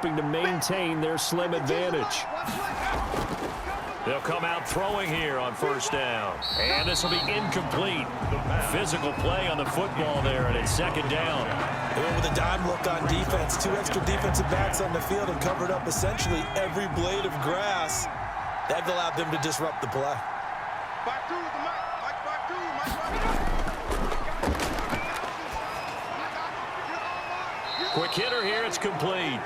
to maintain their slim advantage. They'll come out throwing here on first down. And this will be incomplete. Physical play on the football there, and it's second down. They went with a dime look on defense. 2 extra defensive backs on the field and covered up essentially every blade of grass. That allowed them to disrupt the play. Quick hitter here, it's complete.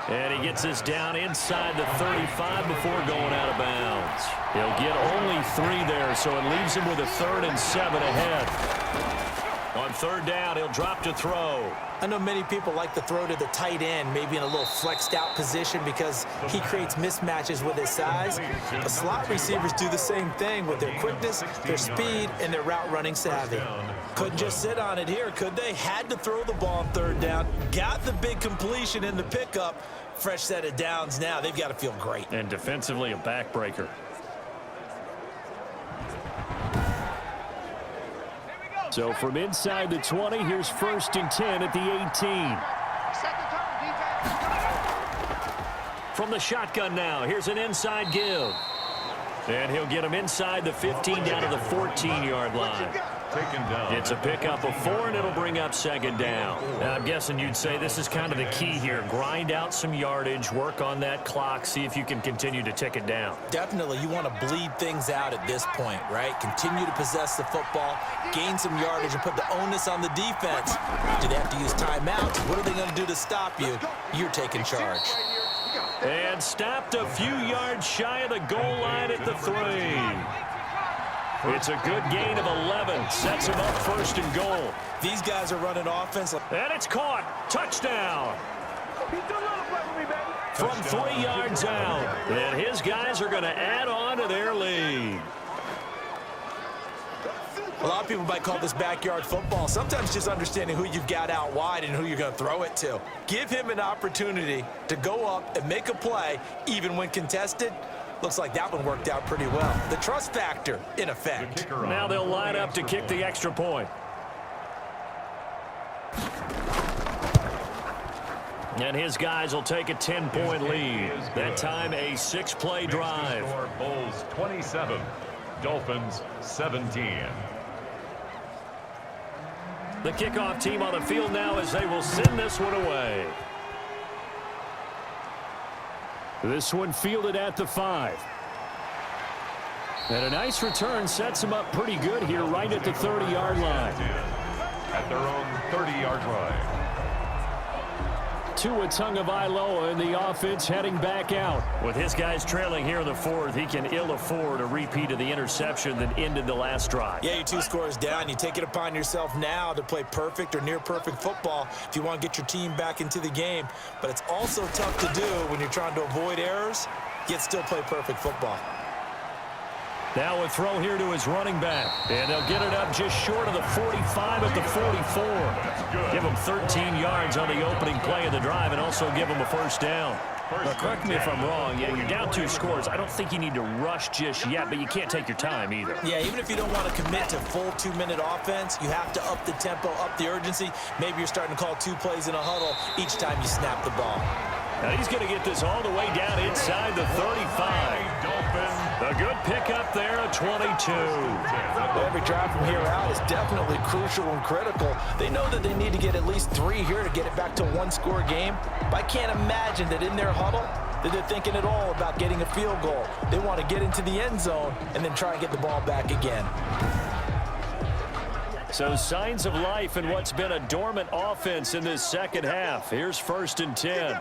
And he gets this down inside the 35 before going out of bounds. He'll get only 3 there, so it leaves him with a 3rd and 7 ahead. On third down, he'll drop to throw. I know many people like to throw to the tight end, maybe in a little flexed out position because he creates mismatches with his size. The slot receivers do the same thing with their quickness, their speed, and their route running savvy. Couldn't just sit on it here, could they? Had to throw the ball on third down. Got the big completion in the pickup. Fresh set of downs now. They've got to feel great. And defensively, a backbreaker. So from inside the 20, here's 1st and 10 at the 18. From the shotgun now, here's an inside give. And he'll get him inside the 15 down to the 14-yard line. It's a pickup of 4, and it'll bring up second down. Now, I'm guessing you'd say this is kind of the key here. Grind out some yardage, work on that clock, see if you can continue to tick it down. Definitely, you want to bleed things out at this point, right? Continue to possess the football, gain some yardage, and put the onus on the defense. Do they have to use timeouts? What are they going to do to stop you? You're taking charge. And stopped a few yards shy of the goal line at the 3. It's a good gain of 11. Sets him up 1st and goal. These guys are running offense. And it's caught. Touchdown. From 3 yards out. And his guys are going to add on to their lead. A lot of people might call this backyard football. Sometimes just understanding who you've got out wide and who you're going to throw it to. Give him an opportunity to go up and make a play, even when contested. Looks like that one worked out pretty well. The trust factor in effect. Now they'll line up to kick the extra point. And his guys will take a 10-point lead. That time a 6-play drive. Bulls 27, Dolphins 17. The kickoff team on the field now as they will send this one away. This one fielded at the 5. And a nice return sets him up pretty good here right at the 30-yard line. At their own 30-yard line. Tua Tagovailoa in the offense heading back out. With his guys trailing here in the 4th, he can ill afford a repeat of the interception that ended the last drive. Yeah, you're 2 scores down. You take it upon yourself now to play perfect or near perfect football if you want to get your team back into the game. But it's also tough to do when you're trying to avoid errors, yet still play perfect football. Now a throw here to his running back. And they'll get it up just short of the 45 at the 44. Give him 13 yards on the opening play of the drive and also give him a 1st down. Now, correct me if I'm wrong. Yeah, you're down 2 scores. I don't think you need to rush just yet, but you can't take your time either. Yeah, even if you don't want to commit to full 2-minute offense, you have to up the tempo, up the urgency. Maybe you're starting to call 2 plays in a huddle each time you snap the ball. Now he's going to get this all the way down inside the 35. A good pickup there at 22. Every drive from here out is definitely crucial and critical. They know that they need to get at least 3 here to get it back to a 1-score game. But I can't imagine that in their huddle that they're thinking at all about getting a field goal. They want to get into the end zone and then try and get the ball back again. So signs of life in what's been a dormant offense in this second half. Here's 1st and 10.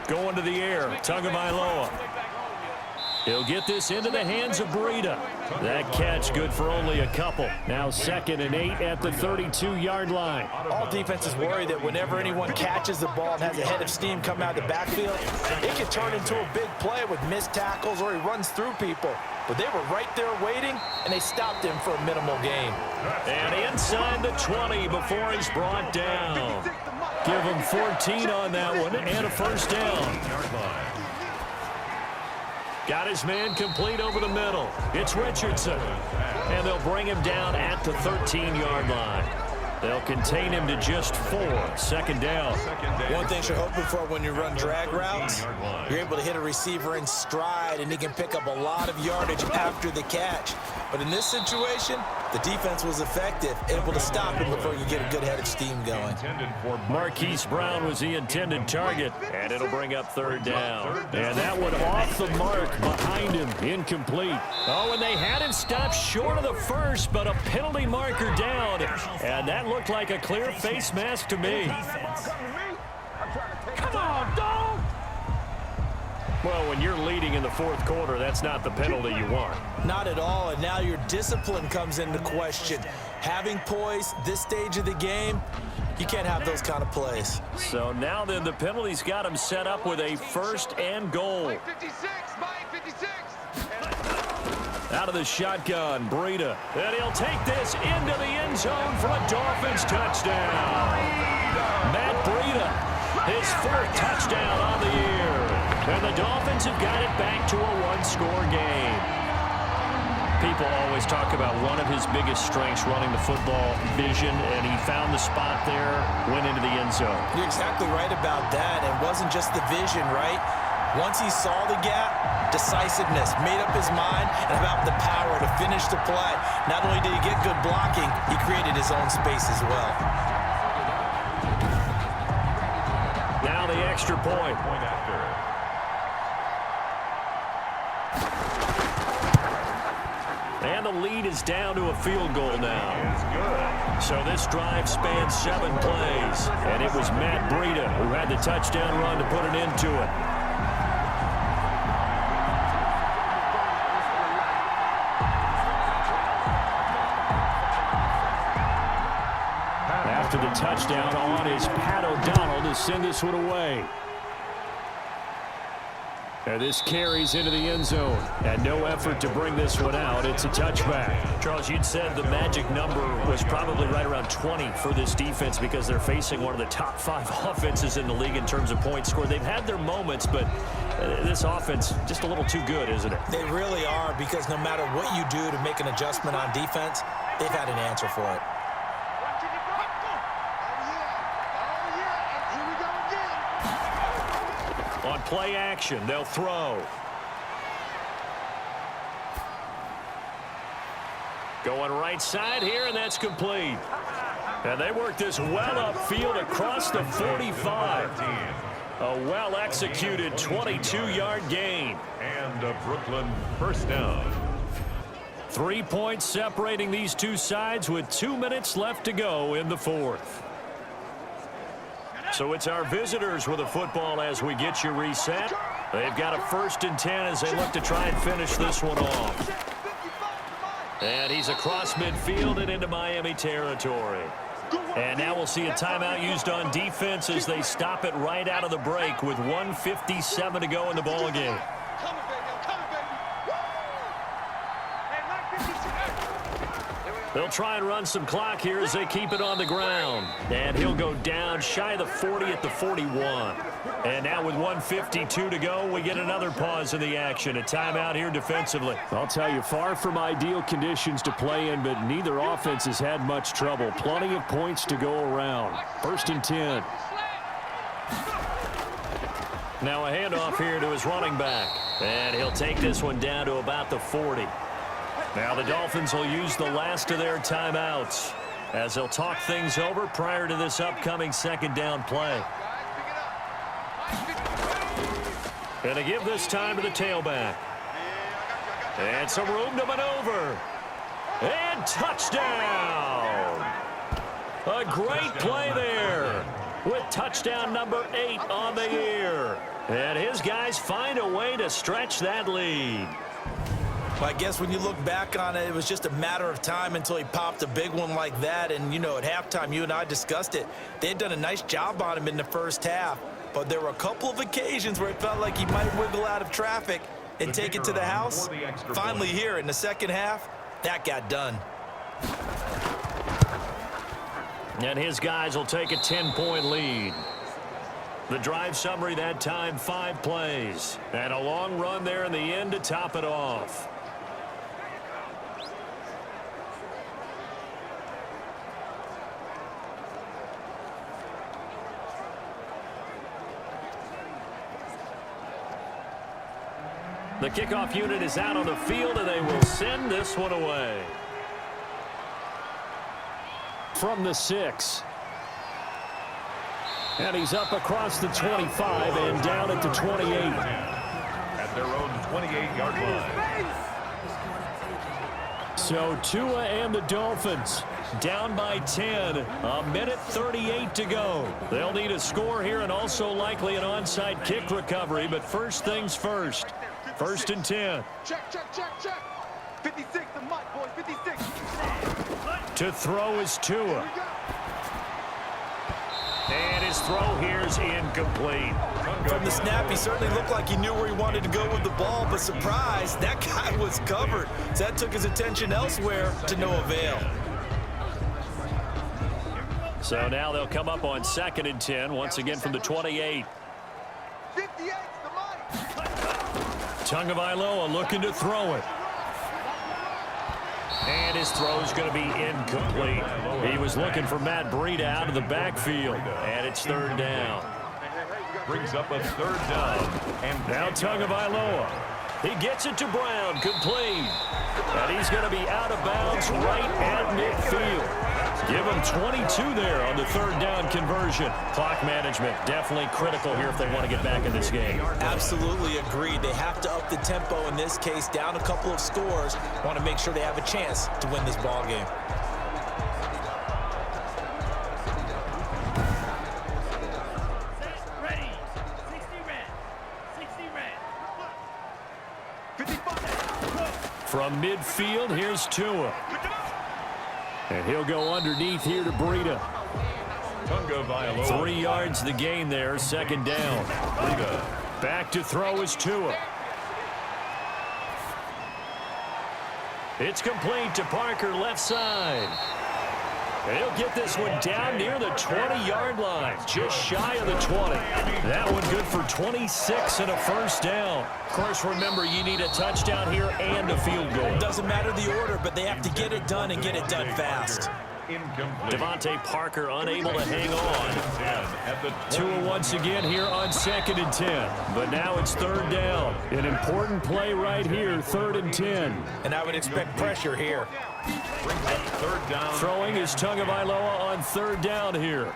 Going to the air, Tagovailoa. He'll get this into the hands of Breida. That catch good for only a couple. Now 2nd and 8 at the 32-yard line. All defenses worry that whenever anyone catches the ball and has a head of steam come out of the backfield, it can turn into a big play with missed tackles or he runs through people. But they were right there waiting, and they stopped him for a minimal gain. And inside the 20 before he's brought down. Give him 14 on that one and a 1st down. Got his man complete over the middle. It's Richardson. And they'll bring him down at the 13-yard line. They'll contain him to just 4. Second down. One thing you're hoping for when you run drag routes, you're able to hit a receiver in stride, and he can pick up a lot of yardage after the catch. But in this situation, the defense was effective, able to stop him before you get a good head of steam going. Marquise Brown was the intended target, and it'll bring up third down. And that one off the mark behind him, incomplete. Oh, and they had him stopped short of the first, but a penalty marker down, and that looked like a clear face mask to me. Come on, dog! Well, when you're leading in the fourth quarter, that's not the penalty you want. Not at all, and now your discipline comes into question. Having poise this stage of the game, you can't have those kind of plays. So now then, the penalty's got him set up with a first and goal. Out of the shotgun, Breida. And he'll take this into the end zone for a Dolphins touchdown. Matt Breida, his 4th touchdown on the year. And the Dolphins have got it back to a 1-score game. People always talk about one of his biggest strengths running the football, vision, and he found the spot there, went into the end zone. You're exactly right about that. It wasn't just the vision, right? Once he saw the gap, decisiveness, made up his mind, and about the power to finish the play. Not only did he get good blocking, he created his own space as well. Now the extra point. And the lead is down to a field goal now. So this drive spans 7 plays. And it was Matt Breida who had the touchdown run to put an end to it. After the touchdown on is Pat O'Donnell to send this one away. And this carries into the end zone. And no effort to bring this one out. It's a touchback. Charles, you'd said the magic number was probably right around 20 for this defense because they're facing one of the top 5 offenses in the league in terms of points scored. They've had their moments, but this offense just a little too good, isn't it? They really are, because no matter what you do to make an adjustment on defense, they've had an answer for it. On play action, they'll throw. Going right side here, and that's complete. And they work this well upfield across the 45. A well-executed 22-yard gain. And a Brooklyn first down. 3 points separating these two sides with 2 minutes left to go in the fourth. So it's our visitors with a football as we get you reset. They've got a 1st and 10 as they look to try and finish this one off. And he's across midfield and into Miami territory. And now we'll see a timeout used on defense as they stop it right out of the break with 1:57 to go in the ball game. They'll try and run some clock here as they keep it on the ground. And he'll go down shy of the 40 at the 41. And now with 1:52 to go, we get another pause in the action. A timeout here defensively. I'll tell you, far from ideal conditions to play in, but neither offense has had much trouble. Plenty of points to go around. 1st and 10. Now a handoff here to his running back. And he'll take this one down to about the 40. Now the Dolphins will use the last of their timeouts as they'll talk things over prior to this upcoming 2nd down play. And to give this time to the tailback. And some room to maneuver. And touchdown! A great play there with touchdown number 8 on the year. And his guys find a way to stretch that lead. Well, I guess when you look back on it, it was just a matter of time until he popped a big one like that. And, you know, at halftime, you and I discussed it. They had done a nice job on him in the first half. But there were a couple of occasions where it felt like he might wiggle out of traffic and take it to the house. Finally here in the second half, that got done. And his guys will take a 10-point lead. The drive summary that time, 5 plays. And a long run there in the end to top it off. The kickoff unit is out on the field, and they will send this one away. From the 6. And he's up across the 25 and down at the 28. At their own 28-yard line. So Tua and the Dolphins down by 10. A minute 38 to go. They'll need a score here and also likely an onside kick recovery. But first things first. 1st and 10. Check. 56, the mic, boys, 56. To throw is Tua. And his throw here is incomplete. From the snap, he certainly looked like he knew where he wanted to go with the ball, but surprise, that guy was covered. So that took his attention elsewhere to no avail. So now they'll come up on 2nd and 10, once again from the 28. 58, the mic. Tagovailoa looking to throw it. And his throw is going to be incomplete. He was looking for Matt Breida out of the backfield. And it's 3rd down. Brings up a 3rd down. And Now Tagovailoa. He gets it to Brown, complete. And he's going to be out of bounds right at midfield. Give him 22 there on the 3rd down conversion. Clock management definitely critical here if they want to get back in this game. Absolutely agreed. They have to up the tempo in this case, down a couple of scores. Want to make sure they have a chance to win this ball game. Ready. 60 red. 60 red. 55. From midfield, here's Tua. And he'll go underneath here to Breida. Tagovailoa. 3 yards the gain there, 2nd down. Breida. Back to throw is Tua. It's complete to Parker, left side. And he'll get this one down near the 20-yard line, just shy of the 20. That one good for 26 and a 1st down. Of course, remember, you need a touchdown here and a field goal. Doesn't matter the order, but they have to get it done and get it done fast. Incomplete. Devontae Parker unable to hang on. At the Tua once again here on 2nd and 10. But now it's 3rd down. An important play right here, 3rd and 10. And I would expect pressure here. brings up 3rd down. Throwing is Tagovailoa on 3rd down here.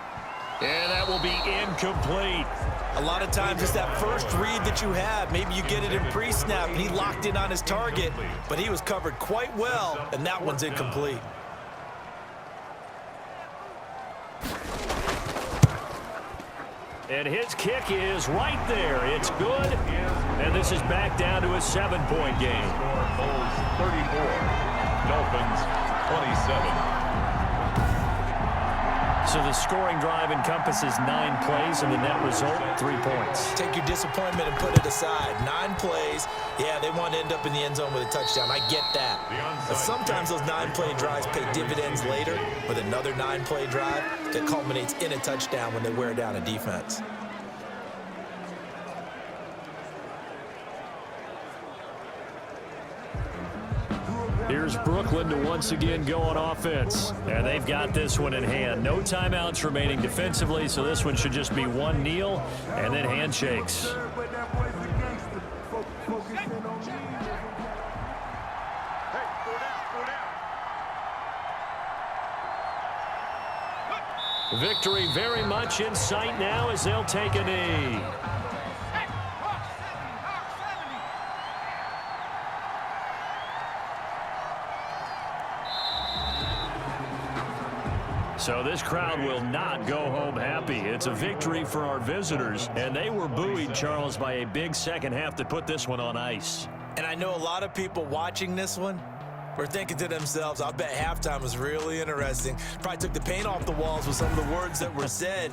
And that will be incomplete. A lot of times it's that first read that you have. Maybe you get it in pre-snap, and he locked in on his target, but he was covered quite well, and that one's incomplete. And his kick is right there. It's good. And this is back down to a 7-point game. Score Bulls 34, Dolphins 27. So the scoring drive encompasses 9 plays, and the net result, 3 points. Take your disappointment and put it aside. 9 plays. Yeah, they want to end up in the end zone with a touchdown. I get that. But sometimes those 9-play drives pay dividends later with another 9-play drive that culminates in a touchdown when they wear down a defense. Here's Brooklyn to once again go on offense. And they've got this one in hand. No timeouts remaining defensively, so this one should just be one kneel and then handshakes. Victory very much in sight now as they'll take a knee. So this crowd will not go home happy. It's a victory for our visitors, and they were buoyed, Charles, by a big second half that put this one on ice. And I know a lot of people watching this one were thinking to themselves, I bet halftime was really interesting. Probably took the paint off the walls with some of the words that were said.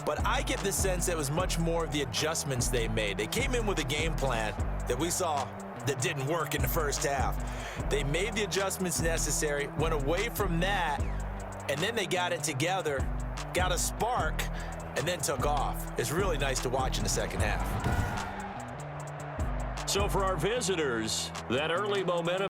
But I get the sense that it was much more of the adjustments they made. They came in with a game plan that we saw that didn't work in the first half. They made the adjustments necessary, went away from that, and then they got it together, got a spark, and then took off. It's really nice to watch in the second half. So for our visitors, that early momentum